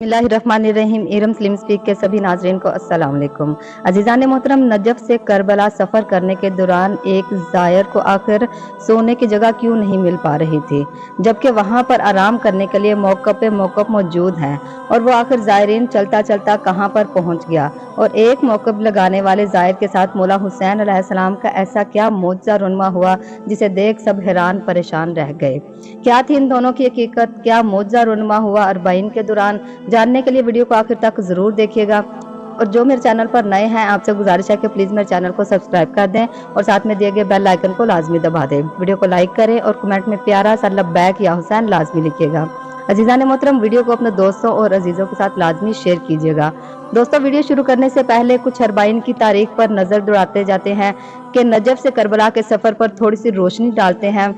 बिस्मिल्लाहिर्रहमानिर्रहीम। Iram slim speak के सभी नाजरीन को अस्सलाम वालेकुम। अजीज़ान मोहतरम, नजफ से करबला सफ़र करने के दौरान एक ज़ायर को आखिर सोने की जगह क्यों नहीं मिल पा रही थी, जबकि वहाँ पर आराम करने के लिए मौक़िफ़ मौजूद हैं, और वो आखिर ज़ायरीन चलता चलता कहाँ पर पहुँच गया। और एक मौक़िफ़ लगाने वाले ज़ायर के साथ मौला हुसैन अलैहिस्सलाम का ऐसा क्या मोजज़ा रुनमा हुआ जिसे देख सब हैरान परेशान रह गए। क्या थी इन दोनों की हकीकत, क्या मोजज़ा रुनमा हुआ अरबाइन के दौरान? जानने के लिए वीडियो को आखिर तक जरूर देखिएगा। और जो मेरे चैनल पर नए हैं, आपसे गुजारिश है कि प्लीज मेरे चैनल को सब्सक्राइब कर दें और साथ में दिए गए बेल आइकन को लाजमी दबा दें। वीडियो को लाइक करें और कमेंट में प्यारा सा लब्बैक या हुसैन लाजमी लिखिएगा। अजीज़ान मोहतरम, वीडियो को अपने दोस्तों और अजीजों के साथ लाजमी शेयर कीजिएगा। दोस्तों, वीडियो शुरू करने से पहले कुछ अरबाइन की तारीख पर नजर दौड़ाते जाते हैं कि नजफ से करबला के सफर पर थोड़ी सी रोशनी डालते हैं।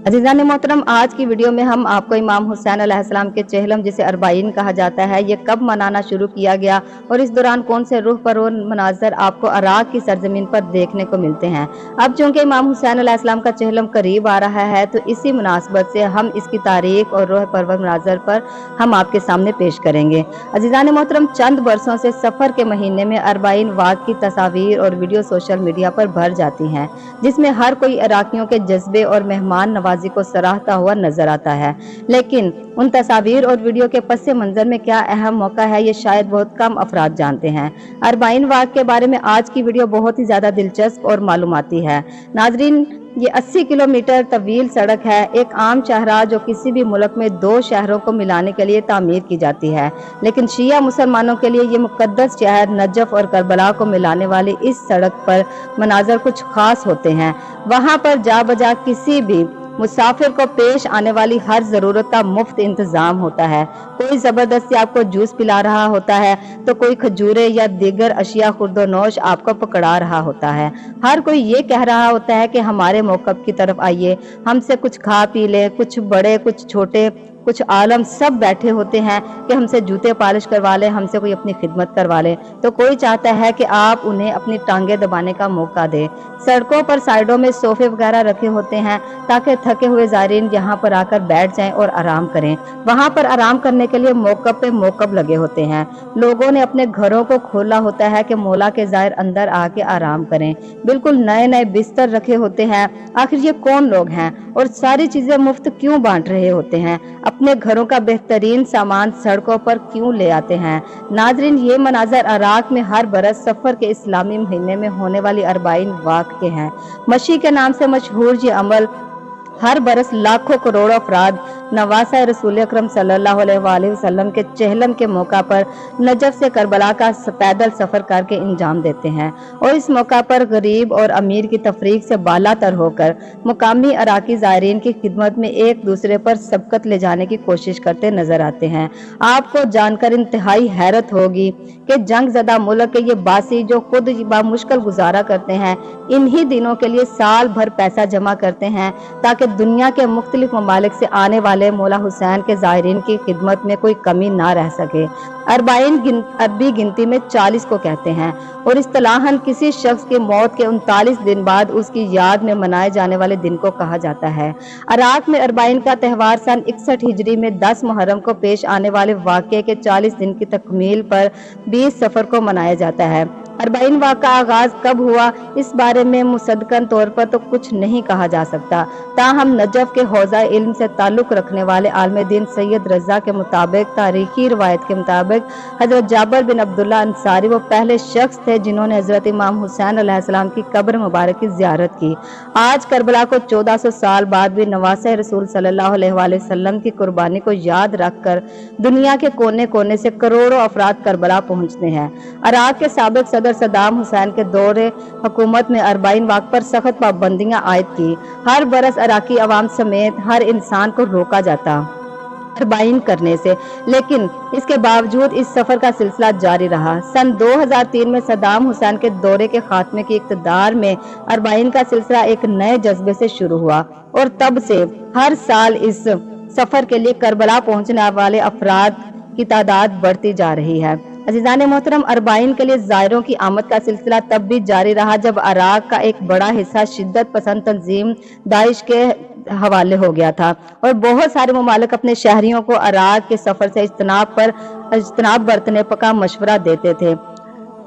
अजीज़ान मोहतरम, आज की वीडियो में हम आपको इमाम हुसैन अलैहिस्सलाम के चहलम, जिसे अरबाइन कहा जाता है, ये कब मनाना शुरू किया गया और इस दौरान कौन से रूह परवर मनाजर आपको इराक की सरजमीन पर देखने को मिलते हैं। अब चूंकि इमाम हुसैन अलैहिस्सलाम का चहलम करीब आ रहा है, तो इसी मुनासबत से हम इसकी तारीख और रूह परवर मनाजर पर हम आपके सामने पेश करेंगे। अजीज़ान मोहतरम, चंद बरसों से सफ़र के महीने में अरबाइन वाक़ की तस्वीर और वीडियो सोशल मीडिया पर भर जाती हैं, जिसमें हर कोई इराकियों के जज्बे और मेहमान नवाजी को सराहता हुआ नजर आता है। लेकिन उन तस्वीर और वीडियो के पस मंजर में क्या अहम मौका है, ये शायद बहुत कम अफराद जानते हैं। अरबाइन वाक़ के बारे में आज की वीडियो बहुत ही ज्यादा दिलचस्प और मालूमाती है। नाजरीन, ये 80 किलोमीटर तवील सड़क है, एक आम शाहराह जो किसी भी मुल्क में दो शहरों को मिलाने के लिए तामीर की जाती है। लेकिन शिया मुसलमानों के लिए ये मुकद्दस शहर नजफ और करबला को मिलाने वाली इस सड़क पर मनाजर कुछ खास होते हैं। वहाँ पर जा बजा किसी भी मुसाफिर को पेश आने वाली हर जरूरत का मुफ्त इंतजाम होता है। कोई जबरदस्ती आपको जूस पिला रहा होता है, तो कोई खजूरे या दीगर अशिया खुर्दोनोश आपको पकड़ा रहा होता है। हर कोई ये कह रहा होता है कि हमारे मौक़िफ़ की तरफ आइए, हमसे कुछ खा पी ले। कुछ बड़े, कुछ छोटे, कुछ आलम सब बैठे होते हैं कि हमसे जूते पॉलिश करवा ले, हमसे कोई अपनी खिदमत करवा ले। तो कोई चाहता है कि आप उन्हें अपनी टांगे दबाने का मौका दे। सड़कों पर साइडों में सोफे वगैरह रखे होते हैं ताकि थके हुए ज़ायरीन यहाँ पर आकर बैठ जाएं और आराम करें। वहाँ पर आराम करने के लिए मौक़िफ़ लगे होते हैं। लोगों ने अपने घरों को खोला होता है कि मौला के ज़ायर अंदर आके आराम करें। बिल्कुल नए नए बिस्तर रखे होते हैं। आखिर ये कौन लोग हैं और सारी चीजें मुफ्त क्यों बांट रहे होते हैं? अपने घरों का बेहतरीन सामान सड़कों पर क्यों ले आते हैं? नाजरीन, ये मनाजर इराक में हर बरस सफर के इस्लामी महीने में होने वाली अरबाइन वाक़ के हैं। मशी के नाम से मशहूर ये अमल हर बरस लाखों करोड़ों अफराद नवासा रसूल अकरम सल्लल्लाहु अलैहि वसल्लम के चहलम के मौका पर नजफ से करबला का पैदल सफर करके इंजाम देते हैं। और इस मौका पर गरीब और अमीर की तफरीक से बालातर होकर मुकामी अराकी ज़ायरीन की खिदमत में एक दूसरे पर सबकत ले जाने की कोशिश करते नजर आते हैं। आपको जानकर इंतहाई हैरत होगी कि जंग ज़दा मुल्क के ये बासी जो खुद बामुश्किल गुजारा करते हैं, इन्हीं दिनों के लिए साल भर पैसा जमा करते हैं ताकि दुनिया के मुख्तलिफ ममालिक से आने वाले मौला हुसैन के ज़ायरीन की खिदमत में कोई कमी ना रह सके। अरबाइन अरबी गिनती में 40 को कहते हैं और इस्तिलाहन किसी शख्स की मौत के 39 दिन बाद उसकी याद में मनाए जाने वाले दिन को कहा जाता है। इराक में अरबाइन का त्यौहार सन 61 हिजरी में 10 मुहर्रम को पेश आने वाले वाक़े के 40 दिन की तकमील पर 20 सफ़र को मनाया जाता है। अरबाइन वाक़ का आगाज कब हुआ, इस बारे में मुसद्दक़न तौर पर तो कुछ नहीं कहा जा सकता। ताहम नजफ के हौज़ा इल्म से ताल्लुक़ रखने वाले आलिम दीन सैयद रज़ा के मुताबिक, तारीखी रवायत के मुताबिक, हज़रत जाबिर बिन अब्दुल्ला अंसारी वो पहले शख्स थे जिन्होंने हज़रत इमाम हुसैन अलैहिस्सलाम की कब्र मुबारक की ज़ियारत की। आज करबला को 1400 साल बाद भी नवासे रसूल सल्लल्लाहु अलैहि वसल्लम की कुर्बानी को याद रख कर दुनिया के कोने कोने से करोड़ों अफराद करबला पहुँचते हैं। इराक के साबिक सदर सद्दाम हुसैन के दौरे हुकूमत में अरबाइन वाक़ पर सख्त पाबंदियां आयद की। हर बरस इराकी अवाम समेत हर इंसान को रोका जाता अरबाइन करने से, लेकिन इसके बावजूद इस सफर का सिलसिला जारी रहा। सन 2003 में सद्दाम हुसैन के दौरे के खात्मे की इक़्तिदार में अरबाइन का सिलसिला एक नए जज्बे से शुरू हुआ और तब से हर साल इस सफर के लिए करबला पहुंचने वाले अफराद की तादाद बढ़ती जा रही है। अजीज़ान मोहतरम, अरबाइन के लिए ज़ायरों की आमद का सिलसिला तब भी जारी रहा जब इराक का एक बड़ा हिस्सा शिद्दत पसंद तंजीम दाइश के हवाले हो गया था और बहुत सारे ममालिक अपने शहरियों को अराक के सफर से इज्तनाब बरतने का मशवरा देते थे।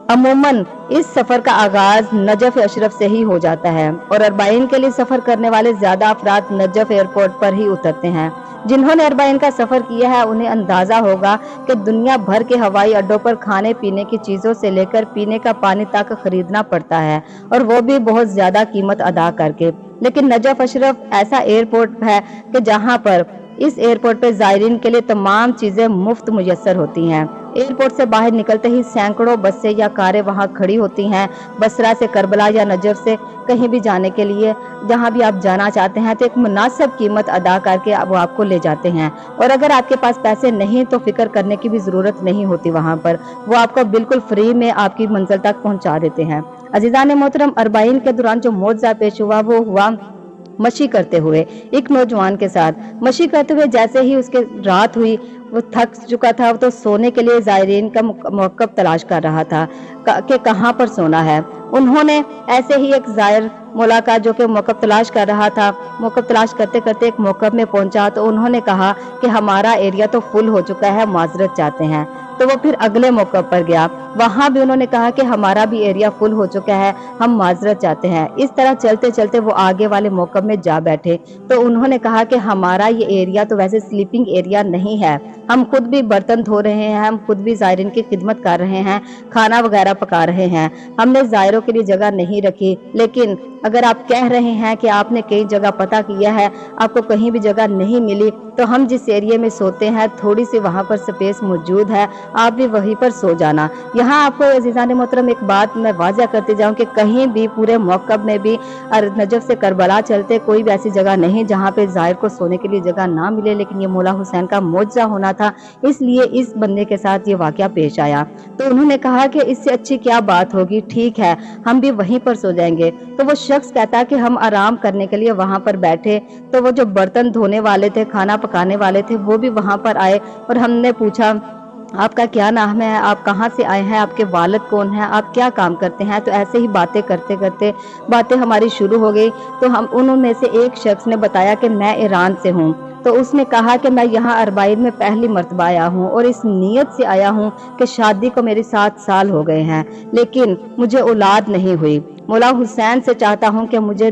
अमूमन इस सफर का आगाज नजफ अशरफ से ही हो जाता है और अरबाइन के लिए सफर करने वाले ज्यादा अफराद नजफ एयरपोर्ट पर ही उतरते हैं। जिन्होंने अरबाइन का सफर किया है उन्हें अंदाजा होगा कि दुनिया भर के हवाई अड्डों पर खाने पीने की चीजों से लेकर पीने का पानी तक खरीदना पड़ता है और वो भी बहुत ज्यादा कीमत अदा करके। लेकिन नजफ अशरफ ऐसा एयरपोर्ट है कि जहां पर इस एयरपोर्ट पर जायरीन के लिए तमाम चीजें मुफ्त मुयस्सर होती हैं। एयरपोर्ट से बाहर निकलते ही सैकड़ों बसें या कारें वहां खड़ी होती हैं। बसरा से करबला या नजफ से कहीं भी जाने के लिए जहां भी आप जाना चाहते हैं तो एक मुनासिब कीमत अदा करके वो आपको ले जाते हैं और अगर आपके पास पैसे नहीं तो फिक्र करने की भी जरूरत नहीं होती। वहां पर वो आपको बिल्कुल फ्री में आपकी मंजिल तक पहुंचा देते हैं। अजीजान मोहतरम, अरबाइन के दौरान जो मौजज़ा पेश हुआ वो हुआ मशी करते हुए एक नौजवान के साथ। मशी करते हुए जैसे ही उसके रात हुई, वो थक चुका था तो सोने के लिए जायरीन का मौक़िफ़ तलाश कर रहा था कि कहाँ पर सोना है। उन्होंने ऐसे ही एक जायर मुलाका जो कि मौक़िफ़ तलाश कर रहा था, मौक़िफ़ तलाश करते करते एक मौक़िफ़ में पहुंचा तो उन्होंने कहा कि हमारा एरिया तो फुल हो चुका है, माजरत चाहते हैं। तो वो फिर अगले मौक़िफ़ पर गया, वहां भी उन्होंने कहा कि हमारा भी एरिया फुल हो चुका है, हम माजरत चाहते हैं। इस तरह चलते चलते वो आगे वाले मौक़िफ़ में जा बैठे तो उन्होंने कहा कि हमारा ये एरिया तो वैसे स्लीपिंग एरिया नहीं है, हम खुद भी बर्तन धो रहे हैं, हम खुद भी जायरीन की खिदमत कर रहे हैं, खाना वगैरह पका रहे हैं, हमने जायरों के लिए जगह नहीं रखी। लेकिन अगर आप कह रहे हैं कि आपने कई जगह पता किया है, आपको कहीं भी जगह नहीं मिली, तो हम जिस एरिया में सोते हैं थोड़ी सी वहां पर स्पेस मौजूद है, आप भी वहीं पर सो जाना। यहाँ आपको अज़ीज़ान मोहतरम एक बात मैं वाज़ा करते जाऊं कि कहीं भी पूरे मौक़िफ़ में भी नजफ से करबला चलते कोई भी ऐसी जगह नहीं जहाँ पे जायर को सोने के लिए जगह ना मिले। लेकिन ये मौला हुसैन का मौजज़ा होना था, इसलिए इस बंदे के साथ ये वाक़या पेश आया। तो उन्होंने कहा कि इससे अच्छी क्या बात होगी, ठीक है हम भी वहीं पर सो जाएंगे। तो वो शख्स कहता कि हम आराम करने के लिए वहां पर बैठे तो वो जो बर्तन धोने वाले थे, खाना पकाने वाले थे, वो भी वहां पर आए और हमने पूछा आपका क्या नाम है, आप कहाँ से आए हैं, आपके वालिद कौन हैं, आप क्या काम करते हैं। तो ऐसे ही बातें करते करते बातें हमारी शुरू हो गई। तो हम उनमें से एक शख्स ने बताया कि मैं ईरान से हूँ। तो उसने कहा कि मैं यहाँ अरबाइन में पहली मर्तबा आया हूँ और इस नीयत से आया हूँ कि शादी को मेरे 7 साल हो गए हैं लेकिन मुझे औलाद नहीं हुई। मौला हुसैन से चाहता हूँ कि मुझे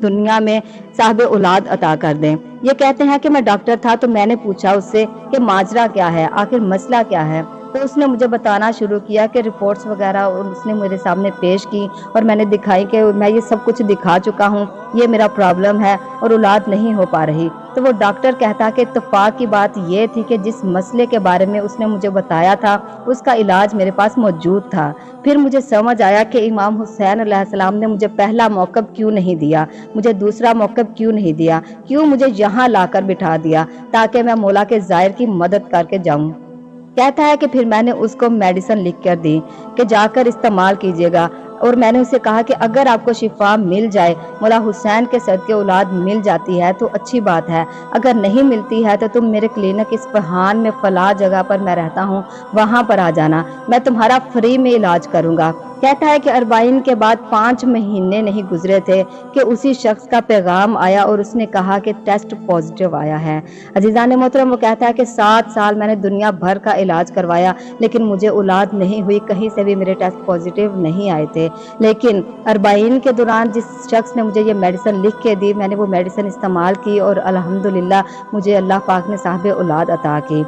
दुनिया में साहब औलाद अता कर दें। ये कहते हैं कि मैं डॉक्टर था तो मैंने पूछा उससे कि माजरा क्या है, आखिर मसला क्या है। तो उसने मुझे बताना शुरू किया कि रिपोर्ट्स वगैरह उसने मेरे सामने पेश की और मैंने दिखाई कि मैं ये सब कुछ दिखा चुका हूँ, ये मेरा प्रॉब्लम है और औलाद नहीं हो पा रही। तो वो डॉक्टर कहता कि इत्तेफाक की बात ये थी कि जिस मसले के बारे में उसने मुझे बताया था उसका इलाज मेरे पास मौजूद था। फिर मुझे समझ आया कि इमाम हुसैन अलैहिस्सलाम ने मुझे पहला मौक़िफ़ क्यों नहीं दिया, मुझे दूसरा मौक़िफ़ क्यों नहीं दिया, क्यों मुझे यहाँ लाकर बिठा दिया ताकि मैं मौला के जायर की मदद करके जाऊँ। कहता है कि फिर मैंने उसको मेडिसिन लिख कर दी कि जाकर इस्तेमाल कीजिएगा और मैंने उसे कहा कि अगर आपको शिफा मिल जाए, मौला हुसैन के सदके औलाद मिल जाती है तो अच्छी बात है, अगर नहीं मिलती है तो तुम मेरे क्लिनिक इस्फहान में फला जगह पर मैं रहता हूँ वहां पर आ जाना, मैं तुम्हारा फ्री में इलाज करूंगा। कहता है कि अरबाइन के बाद 5 महीने नहीं गुजरे थे कि उसी शख्स का पैगाम आया और उसने कहा कि टेस्ट पॉजिटिव आया है। अजीज़ान मोहतरम, वो कहता है कि 7 साल मैंने दुनिया भर का इलाज करवाया लेकिन मुझे औलाद नहीं हुई, कहीं से भी मेरे टेस्ट पॉजिटिव नहीं आए थे। लेकिन अरबाइन के दौरान जिस शख्स ने मुझे ये मेडिसिन लिख के दी, मैंने वो मेडिसिन इस्तेमाल की और अल्हम्दुलिल्लाह मुझे अल्लाह पाक ने साहिब औलाद अता की।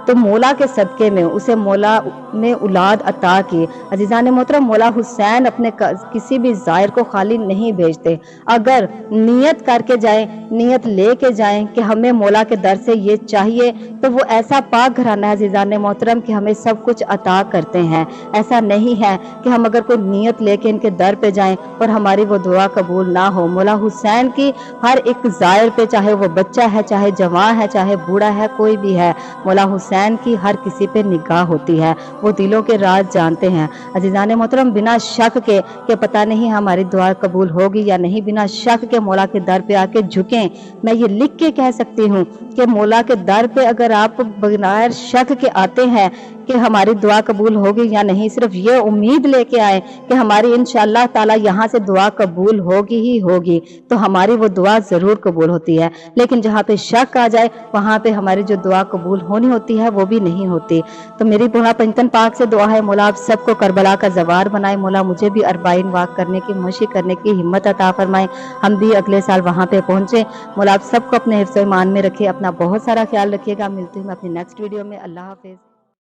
तो मौला के सदके में उसे मौला ने औलाद अता की। अजीज़ान मोहतरम, मौला हुसैन अपने किसी भी ज़ायर को खाली नहीं भेजते। अगर नियत करके जाएं, नियत लेके जाएं कि हमें मौला के दर से ये चाहिए तो वो ऐसा पाक घराना है अजीज़ान मोहतरम कि हमें सब कुछ अता करते हैं। ऐसा नहीं है कि हम अगर कोई नियत लेके इनके दर पे जाएं और हमारी वो दुआ कबूल ना हो। मौला हुसैन की हर एक ज़ायर पे, चाहे वो बच्चा है, चाहे जवान है, चाहे बूढ़ा है, कोई भी है, मौला हुसैन हुसैन की हर किसी पे निगाह होती है, वो दिलों के राज जानते हैं। अजीज़ान मोहतरम, बिना शक के कि पता नहीं हमारी दुआ कबूल होगी या नहीं, बिना शक के मौला के दर पे आके झुकें। मैं ये लिख के कह सकती हूँ कि मौला के दर पे अगर आप बगैर शक के आते हैं कि हमारी दुआ कबूल होगी या नहीं, सिर्फ ये उम्मीद लेके आए कि हमारी इंशाअल्लाह ताला यहाँ से दुआ कबूल होगी ही होगी, तो हमारी वो दुआ ज़रूर कबूल होती है। लेकिन जहाँ पे शक आ जाए, वहाँ पे हमारी जो दुआ कबूल होनी होती है वो भी नहीं होती। तो मेरी मौला पंजतन पाक से दुआ है, मौला आप सबको करबला का जवार बनाए, मौला मुझे भी 40 वाक करने की, मशी करने की हिम्मत अता फरमाए, हम भी अगले साल वहाँ पे पहुँचे। मौला आप सबको अपने हिफ्ज़-ओ-ईमान में रखे, अपना बहुत सारा ख्याल रखिएगा। मिलती हूँ मैं अपनी नेक्स्ट वीडियो में। अल्लाह हाफिज़।